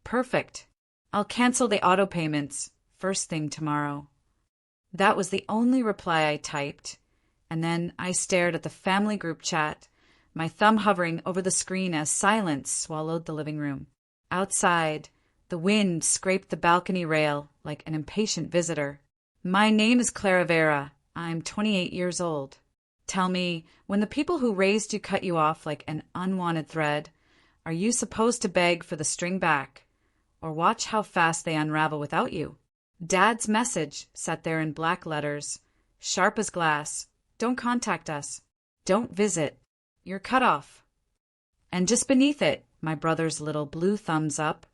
Perfect. I'll cancel the auto payments first thing tomorrow. That was the only reply I typed, and then I stared at the family group chat, my thumb hovering over the screen as silence swallowed the living room. Outside, the wind scraped the balcony rail like an impatient visitor. My name is Clara Vera. I'm 28 years old. Tell me, when the people who raised you cut you off like an unwanted thread, are you supposed to beg for the string back, or watch how fast they unravel without you? Dad's message sat there in black letters, sharp as glass. Don't contact us. Don't visit. You're cut off. And just beneath it, my brother's little blue thumbs up,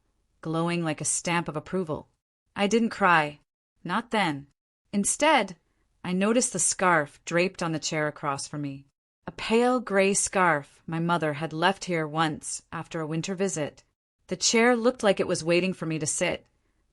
glowing like a stamp of approval. I didn't cry. Not then. Instead, I noticed the scarf draped on the chair across from me. A pale gray scarf my mother had left here once after a winter visit. The chair looked like it was waiting for me to sit,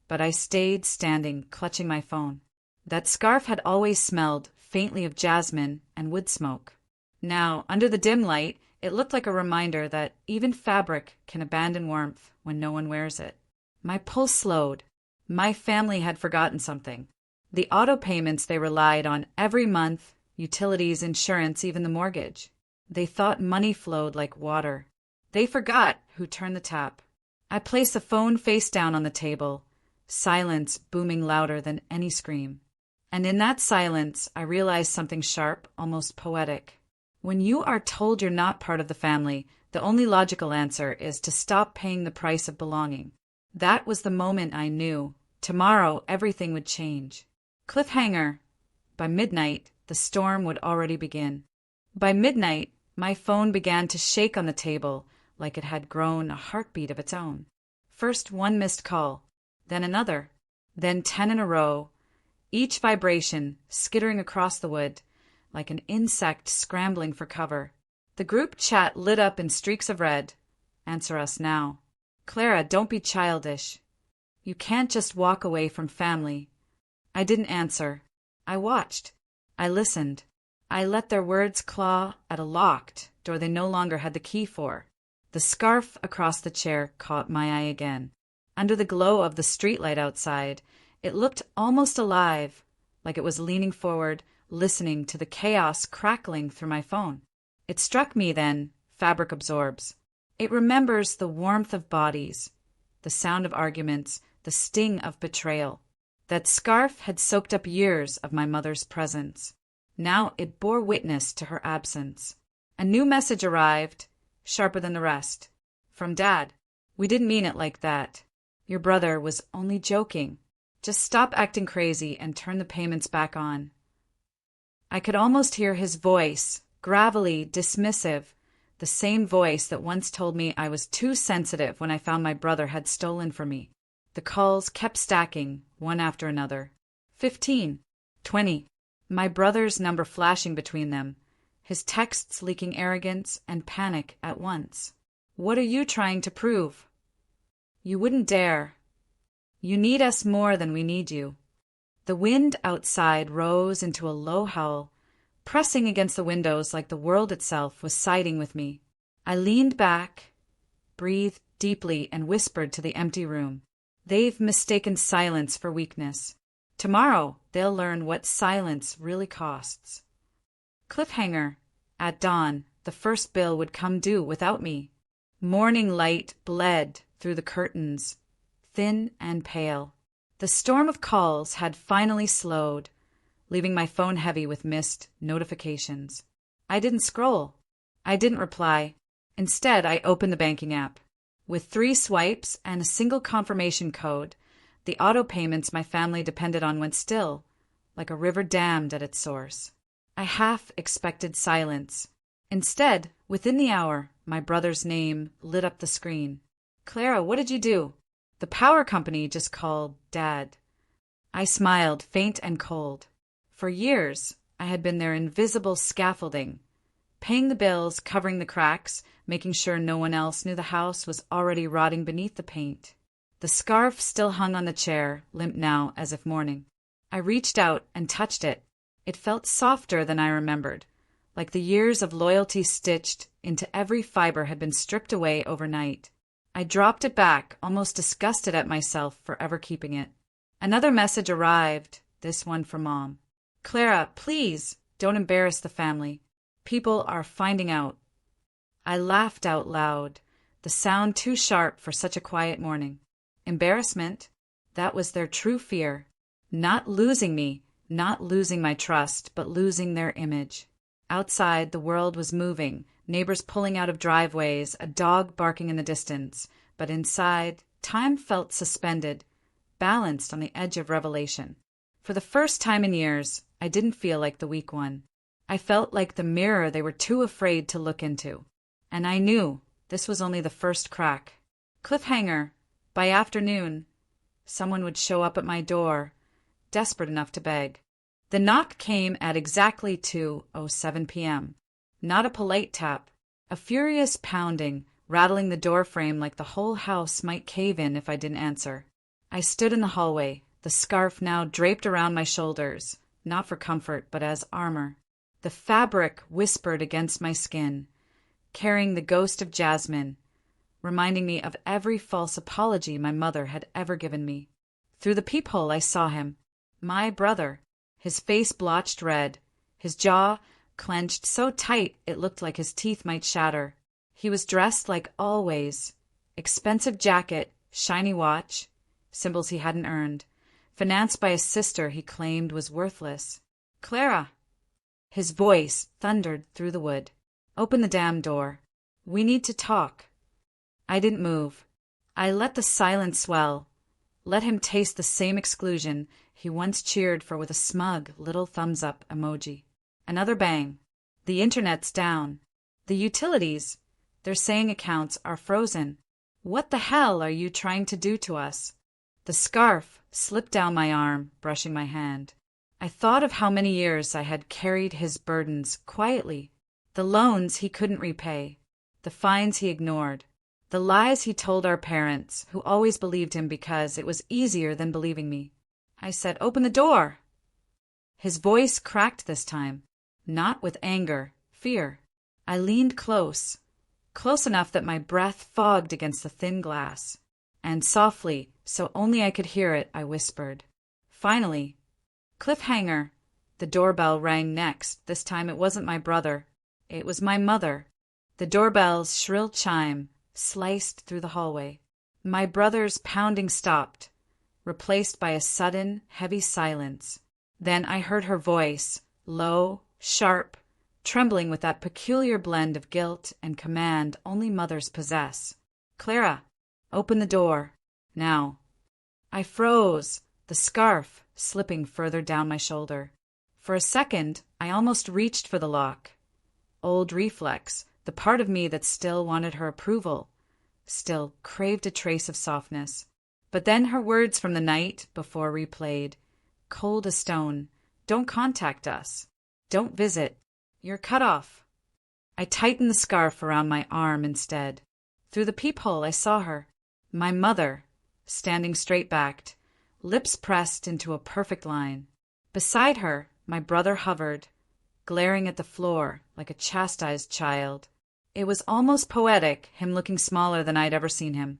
but I stayed standing, clutching my phone. That scarf had always smelled faintly of jasmine and wood smoke. Now, under the dim light, it looked like a reminder that even fabric can abandon warmth when no one wears it. My pulse slowed. My family had forgotten something. The auto payments they relied on every month, utilities, insurance, even the mortgage. They thought money flowed like water. They forgot who turned the tap. I placed the phone face down on the table, silence booming louder than any scream. And in that silence, I realized something sharp, almost poetic. When you are told you're not part of the family, the only logical answer is to stop paying the price of belonging. That was the moment I knew. Tomorrow, everything would change. Cliffhanger. By midnight, the storm would already begin. By midnight, my phone began to shake on the table like it had grown a heartbeat of its own. First one missed call, then another, then 10 in a row, each vibration skittering across the wood like an insect scrambling for cover. The group chat lit up in streaks of red. Answer us now. Clara, don't be childish. You can't just walk away from family. I didn't answer. I watched. I listened. I let their words claw at a locked door they no longer had the key for. The scarf across the chair caught my eye again. Under the glow of the streetlight outside, it looked almost alive, like it was leaning forward, listening to the chaos crackling through my phone. It struck me then, fabric absorbs. It remembers the warmth of bodies, the sound of arguments, the sting of betrayal. That scarf had soaked up years of my mother's presence. Now it bore witness to her absence. A new message arrived, sharper than the rest. From Dad. We didn't mean it like that. Your brother was only joking. Just stop acting crazy and turn the payments back on. I could almost hear his voice, gravelly, dismissive, the same voice that once told me I was too sensitive when I found my brother had stolen from me. The calls kept stacking, one after another. 15, 20. My brother's number flashing between them, his texts leaking arrogance and panic at once. What are you trying to prove? You wouldn't dare. You need us more than we need you. The wind outside rose into a low howl, pressing against the windows like the world itself was siding with me. I leaned back, breathed deeply, and whispered to the empty room. They've mistaken silence for weakness. Tomorrow, they'll learn what silence really costs. Cliffhanger. At dawn, the first bill would come due without me. Morning light bled through the curtains, thin and pale. The storm of calls had finally slowed, leaving my phone heavy with missed notifications. I didn't scroll. I didn't reply. Instead, I opened the banking app. With 3 swipes and a single confirmation code, the auto payments my family depended on went still, like a river dammed at its source. I half expected silence. Instead, within the hour, my brother's name lit up the screen. Clara, what did you do? The power company just called Dad. I smiled, faint and cold. For years, I had been their invisible scaffolding, paying the bills, covering the cracks, making sure no one else knew the house was already rotting beneath the paint. The scarf still hung on the chair, limp now as if mourning. I reached out and touched it. It felt softer than I remembered, like the years of loyalty stitched into every fiber had been stripped away overnight. I dropped it back, almost disgusted at myself for ever keeping it. Another message arrived, this one from Mom. Clara, please, don't embarrass the family. People are finding out. I laughed out loud, the sound too sharp for such a quiet morning. Embarrassment? That was their true fear. Not losing me, not losing my trust, but losing their image. Outside, the world was moving, neighbors pulling out of driveways, a dog barking in the distance. But inside, time felt suspended, balanced on the edge of revelation. For the first time in years, I didn't feel like the weak one. I felt like the mirror they were too afraid to look into. And I knew this was only the first crack. Cliffhanger. By afternoon, someone would show up at my door, desperate enough to beg. The knock came at exactly 2:07 p.m. Not a polite tap, a furious pounding, rattling the door frame like the whole house might cave in if I didn't answer. I stood in the hallway, the scarf now draped around my shoulders, not for comfort but as armor. The fabric whispered against my skin, carrying the ghost of Jasmine, reminding me of every false apology my mother had ever given me. Through the peephole I saw him, my brother, his face blotched red, his jaw clenched so tight it looked like his teeth might shatter. He was dressed like always, expensive jacket, shiny watch, symbols he hadn't earned, financed by a sister he claimed was worthless. Clara! His voice thundered through the wood. Open the damn door. We need to talk. I didn't move. I let the silence swell, let him taste the same exclusion he once cheered for with a smug little thumbs-up emoji. Another bang. The internet's down. The utilities, their saying accounts are frozen. What the hell are you trying to do to us? The scarf slipped down my arm, brushing my hand. I thought of how many years I had carried his burdens quietly. The loans he couldn't repay, the fines he ignored, the lies he told our parents, who always believed him because it was easier than believing me. I said, "Open the door." His voice cracked this time, not with anger, fear. I leaned close, close enough that my breath fogged against the thin glass. And softly, so only I could hear it, I whispered. Finally, cliffhanger. The doorbell rang next. This time it wasn't my brother. It was my mother. The doorbell's shrill chime sliced through the hallway. My brother's pounding stopped, replaced by a sudden, heavy silence. Then I heard her voice, low, sharp, trembling with that peculiar blend of guilt and command only mothers possess. "Clara, open the door. Now." I froze, the scarf slipping further down my shoulder. For a second, I almost reached for the lock. Old reflex, the part of me that still wanted her approval, still craved a trace of softness. But then her words from the night before replayed, cold as stone. Don't contact us. Don't visit. You're cut off. I tightened the scarf around my arm instead. Through the peephole I saw her, my mother, standing straight-backed, lips pressed into a perfect line. Beside her, my brother hovered, glaring at the floor like a chastised child. It was almost poetic, him looking smaller than I'd ever seen him.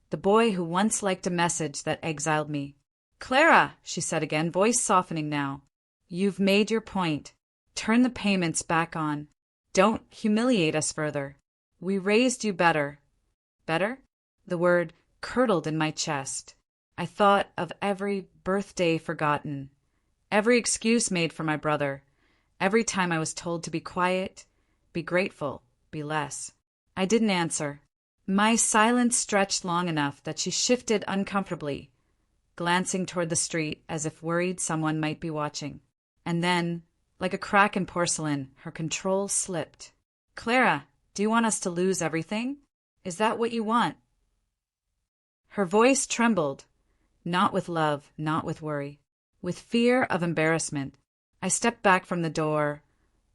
The boy who once liked a message that exiled me. "Clara," she said again, voice softening now. "You've made your point. Turn the payments back on. Don't humiliate us further. We raised you better." Better? The word curdled in my chest. I thought of every birthday forgotten, every excuse made for my brother, every time I was told to be quiet, be grateful, be less. I didn't answer. My silence stretched long enough that she shifted uncomfortably, glancing toward the street as if worried someone might be watching. And then, like a crack in porcelain, her control slipped. "Clara, do you want us to lose everything? Is that what you want?" Her voice trembled, not with love, not with worry, with fear of embarrassment. I stepped back from the door,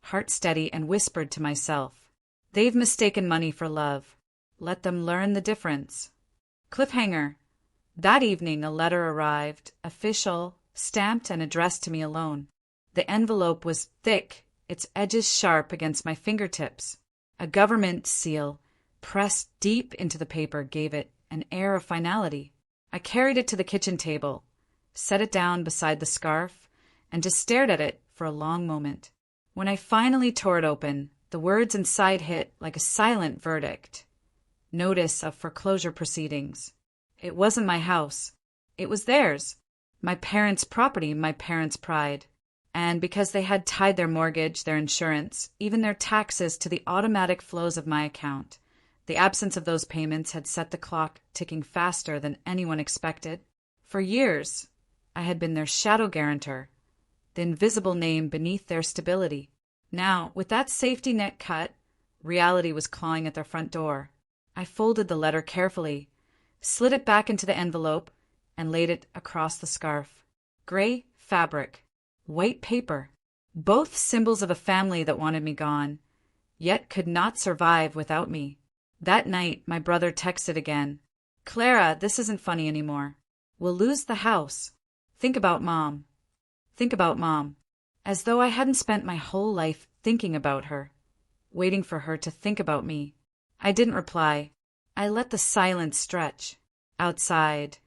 heart steady, and whispered to myself, "They've mistaken money for love. Let them learn the difference." Cliffhanger. That evening a letter arrived, official, stamped and addressed to me alone. The envelope was thick, its edges sharp against my fingertips. A government seal, pressed deep into the paper, gave it an air of finality. I carried it to the kitchen table, set it down beside the scarf, and just stared at it for a long moment. When I finally tore it open, the words inside hit like a silent verdict. Notice of foreclosure proceedings. It wasn't my house. It was theirs. My parents' property, my parents' pride. And because they had tied their mortgage, their insurance, even their taxes to the automatic flows of my account, the absence of those payments had set the clock ticking faster than anyone expected. For years, I had been their shadow guarantor, the invisible name beneath their stability. Now, with that safety net cut, reality was clawing at their front door. I folded the letter carefully, slid it back into the envelope, and laid it across the scarf. Gray fabric, white paper, both symbols of a family that wanted me gone, yet could not survive without me. That night, my brother texted again. "Clara, this isn't funny anymore. We'll lose the house. Think about Mom. Think about Mom." As though I hadn't spent my whole life thinking about her, waiting for her to think about me. I didn't reply. I let the silence stretch. Outside,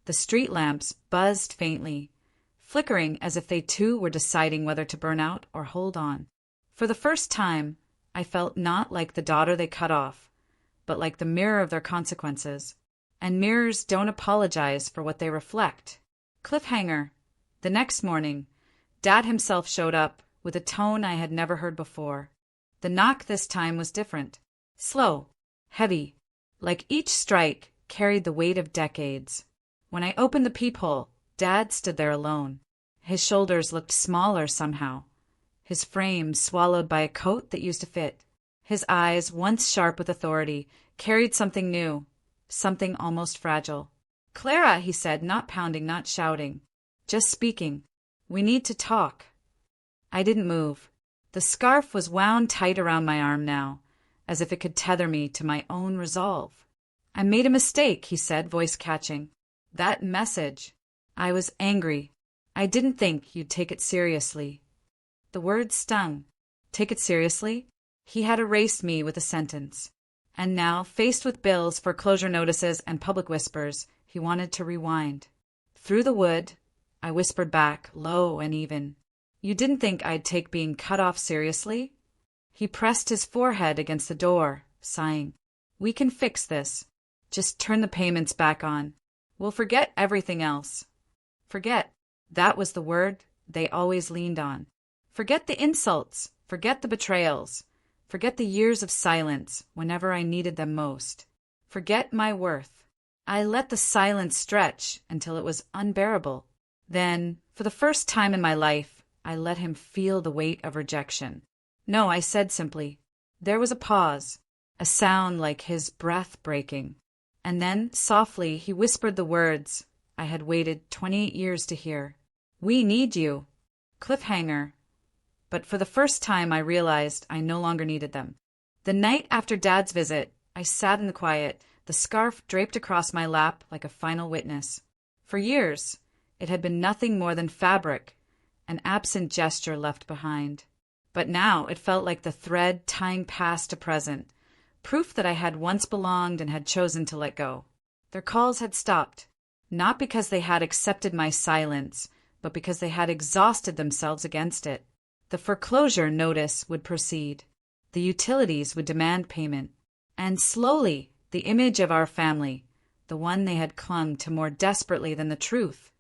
the street lamps buzzed faintly, flickering as if they too were deciding whether to burn out or hold on. For the first time, I felt not like the daughter they cut off, but like the mirror of their consequences. And mirrors don't apologize for what they reflect. Cliffhanger. The next morning, Dad himself showed up with a tone I had never heard before. The knock this time was different. Slow, heavy, like each strike carried the weight of decades. When I opened the peephole, Dad stood there alone. His shoulders looked smaller somehow, his frame swallowed by a coat that used to fit. His eyes, once sharp with authority, carried something new, something almost fragile. "Clara," he said, not pounding, not shouting, just speaking. "We need to talk." I didn't move. The scarf was wound tight around my arm now, as if it could tether me to my own resolve. "I made a mistake," he said, voice catching. "That message." I was angry. "I didn't think you'd take it seriously." The words stung. Take it seriously? He had erased me with a sentence. And now, faced with bills, foreclosure notices, and public whispers, he wanted to rewind. Through the wood, I whispered back, low and even. "You didn't think I'd take being cut off seriously?" He pressed his forehead against the door, sighing. "We can fix this. Just turn the payments back on. We'll forget everything else." Forget. That was the word they always leaned on. Forget the insults. Forget the betrayals. Forget the years of silence whenever I needed them most. Forget my worth. I let the silence stretch until it was unbearable. Then, for the first time in my life, I let him feel the weight of rejection. "No," I said simply. There was a pause, a sound like his breath breaking. And then, softly, he whispered the words I had waited 28 years to hear. "We need you." Cliffhanger. But for the first time I realized I no longer needed them. The night after Dad's visit, I sat in the quiet, the scarf draped across my lap like a final witness. For years, it had been nothing more than fabric, an absent gesture left behind. But now it felt like the thread tying past to present, proof that I had once belonged and had chosen to let go. Their calls had stopped, not because they had accepted my silence, but because they had exhausted themselves against it. The foreclosure notice would proceed. The utilities would demand payment. And slowly, the image of our family, the one they had clung to more desperately than the truth,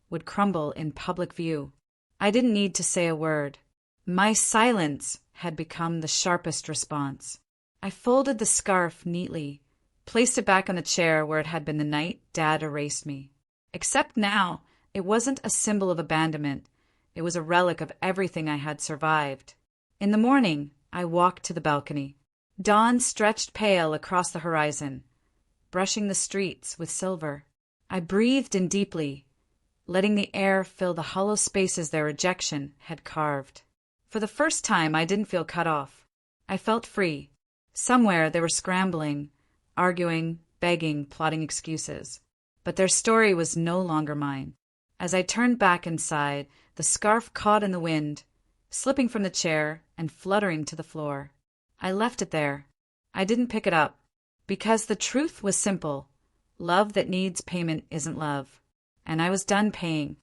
would crumble in public view. I didn't need to say a word. My silence had become the sharpest response. I folded the scarf neatly, placed it back on the chair where it had been the night Dad erased me. Except now, it wasn't a symbol of abandonment. It was a relic of everything I had survived. In the morning, I walked to the balcony. Dawn stretched pale across the horizon, brushing the streets with silver. I breathed in deeply, letting the air fill the hollow spaces their rejection had carved. For the first time, I didn't feel cut off. I felt free. Somewhere they were scrambling, arguing, begging, plotting excuses. But their story was no longer mine. As I turned back inside, the scarf caught in the wind, slipping from the chair and fluttering to the floor. I left it there. I didn't pick it up. Because the truth was simple. Love that needs payment isn't love. And I was done paying.